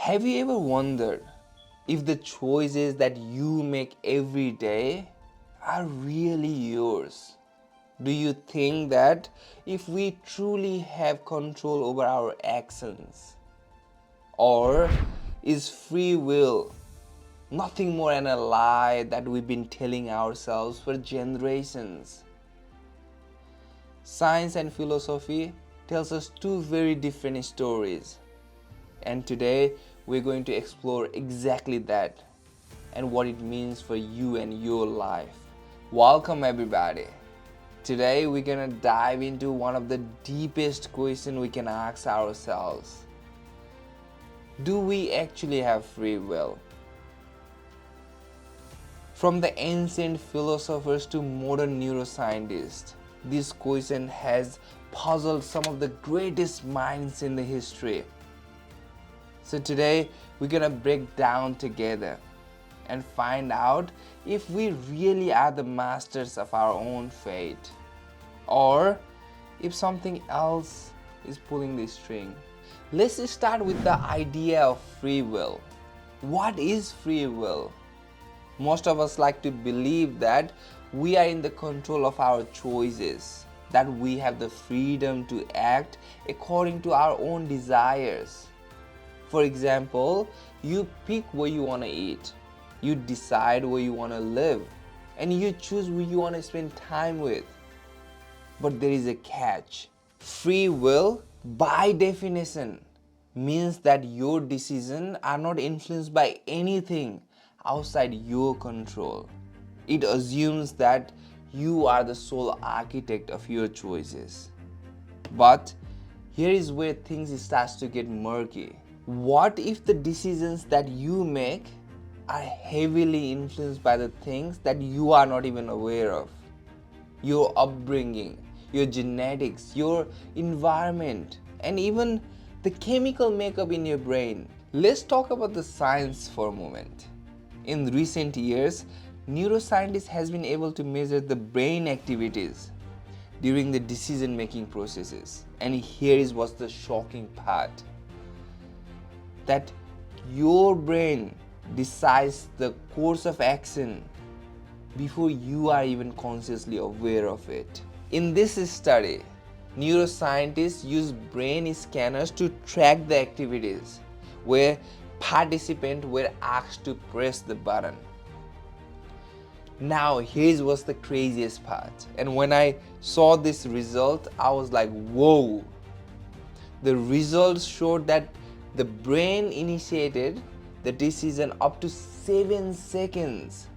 Have you ever wondered if the choices that you make every day are really yours? Do you think that if we truly have control over our actions? Or is free will nothing more than a lie that we've been telling ourselves for generations? Science and philosophy tells us two very different stories. And today we're going to explore exactly that and what it means for you and your life. Welcome everybody. Today we're gonna dive into one of the deepest questions we can ask ourselves. Do we actually have free will? From the ancient philosophers to modern neuroscientists, this question has puzzled some of the greatest minds in the history. So today we're gonna break down together and find out if we really are the masters of our own fate or if something else is pulling the string. Let's start with the idea of free will. What is free will? Most of us like to believe that we are in the control of our choices, that we have the freedom to act according to our own desires. For example, you pick where you want to eat, you decide where you want to live, and you choose who you want to spend time with. But there is a catch. Free will, by definition, means that your decisions are not influenced by anything outside your control. It assumes that you are the sole architect of your choices. But here is where things start to get murky. What if the decisions that you make are heavily influenced by the things that you are not even aware of? Your upbringing, your genetics, your environment, and even the chemical makeup in your brain. Let's talk about the science for a moment. In recent years, neuroscientists has been able to measure the brain activities during the decision-making processes. And here is what's the shocking part. That your brain decides the course of action before you are even consciously aware of it. In this study, neuroscientists used brain scanners to track the activities where participants were asked to press the button. Now here's what's the craziest part. And when I saw this result, I was like, whoa. The results showed that the brain initiated the decision up to 7 seconds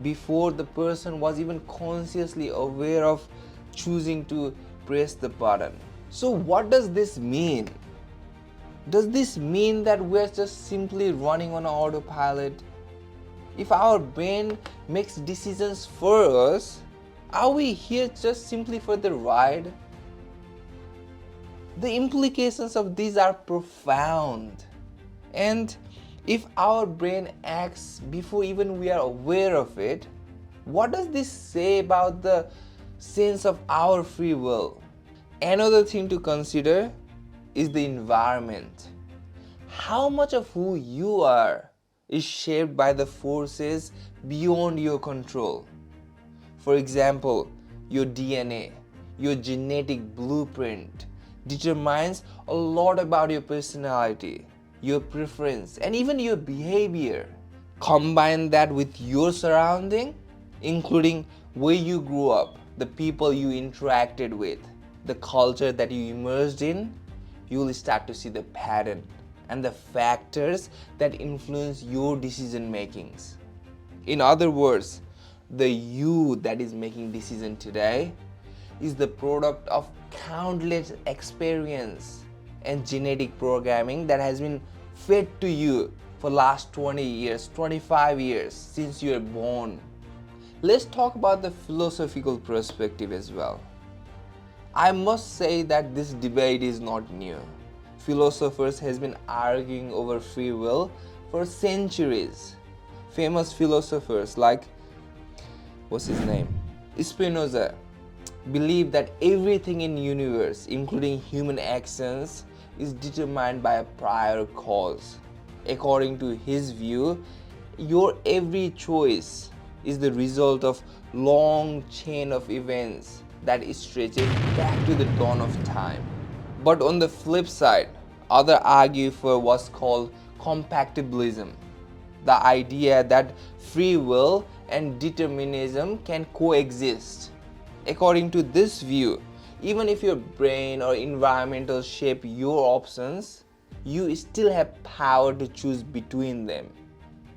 before the person was even consciously aware of choosing to press the button. So what does this mean? Does this mean that we're just simply running on autopilot? If our brain makes decisions for us, are we here just simply for the ride? The implications of these are profound. And if our brain acts before even we are aware of it, what does this say about the sense of our free will? Another thing to consider is the environment. How much of who you are is shaped by the forces beyond your control? For example, your DNA, your genetic blueprint determines a lot about your personality, your preference, and even your behavior. Combine that with your surrounding, including where you grew up, the people you interacted with, the culture that you immersed in, you will start to see the pattern and the factors that influence your decision makings. In other words, the you that is making decision today is the product of countless experience and genetic programming that has been fed to you for last 20 years, 25 years since you were born. Let's talk about the philosophical perspective as well. I must say that this debate is not new. Philosophers has been arguing over free will for centuries. Famous philosophers like, what's his name? Spinoza believed that everything in the universe, including human actions, is determined by a prior cause. According to his view, your every choice is the result of long chain of events that stretches back to the dawn of time. But on the flip side, others argue for what's called compatibilism, the idea that free will and determinism can coexist. According to this view, even if your brain or environmental shape your options, you still have power to choose between them.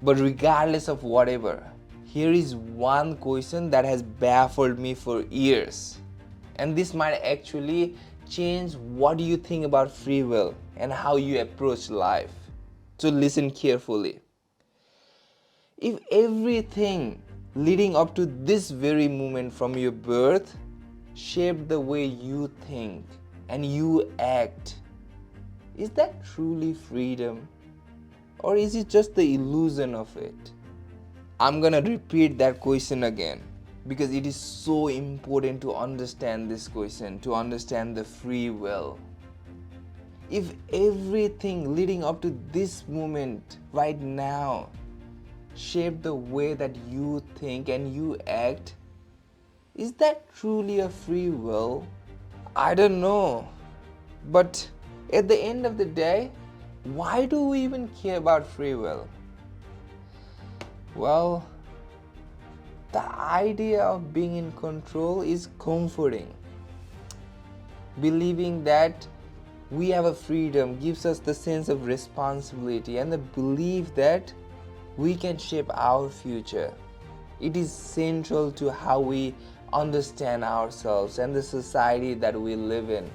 But regardless of whatever, here is one question that has baffled me for years. And this might actually change what you think about free will and how you approach life. So listen carefully. If everything leading up to this very moment from your birth shaped the way you think and you act, is that truly freedom? Or is it just the illusion of it? I'm gonna repeat that question again because it is so important to understand this question, to understand the free will. If everything leading up to this moment right now shaped the way that you think and you act, is that truly a free will? I don't know. But at the end of the day, why do we even care about free will? Well, the idea of being in control is comforting. Believing that we have a freedom gives us the sense of responsibility and the belief that we can shape our future. It is central to how we understand ourselves and the society that we live in.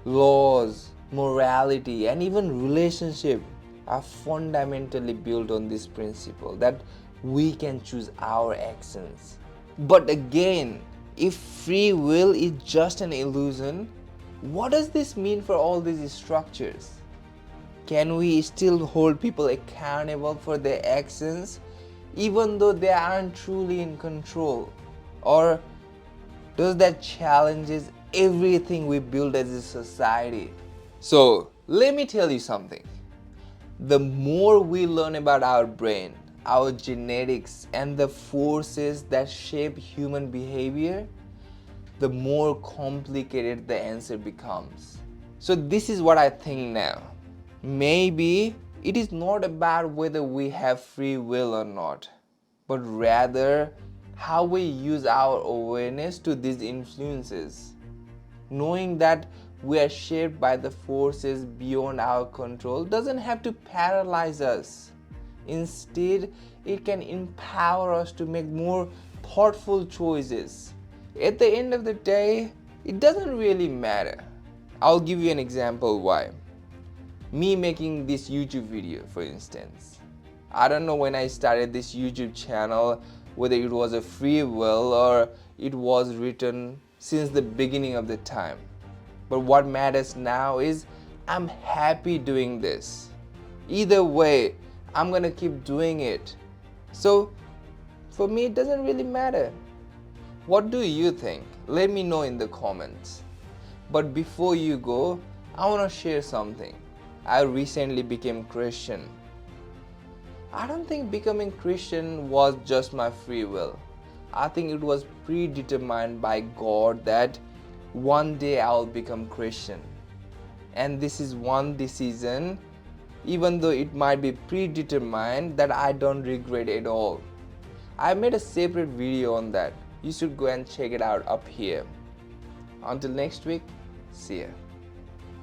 Laws, morality, and even relationship are fundamentally built on this principle that we can choose our actions. But again, if free will is just an illusion, what does this mean for all these structures? Can we still hold people accountable for their actions even though they aren't truly in control? Or does that challenges everything we build as a society? So let me tell you something. The more we learn about our brain, our genetics, and the forces that shape human behavior, the more complicated the answer becomes. So this is what I think now. Maybe it is not about whether we have free will or not, but rather how we use our awareness to these influences. Knowing that we are shaped by the forces beyond our control doesn't have to paralyze us. Instead, it can empower us to make more thoughtful choices. At the end of the day, it doesn't really matter. I'll give you an example why. Me making this YouTube video, for instance. I don't know when I started this YouTube channel whether it was a free will or it was written since the beginning of the time. But what matters now is I'm happy doing this. Either way, I'm gonna keep doing it. So for me, it doesn't really matter. What do you think? Let me know in the comments. But before you go, I wanna share something. I recently became Christian. I don't think becoming Christian was just my free will. I think it was predetermined by God that one day I'll become Christian. And this is one decision, even though it might be predetermined, that I don't regret at all. I made a separate video on that. You should go and check it out up here. Until next week, see ya.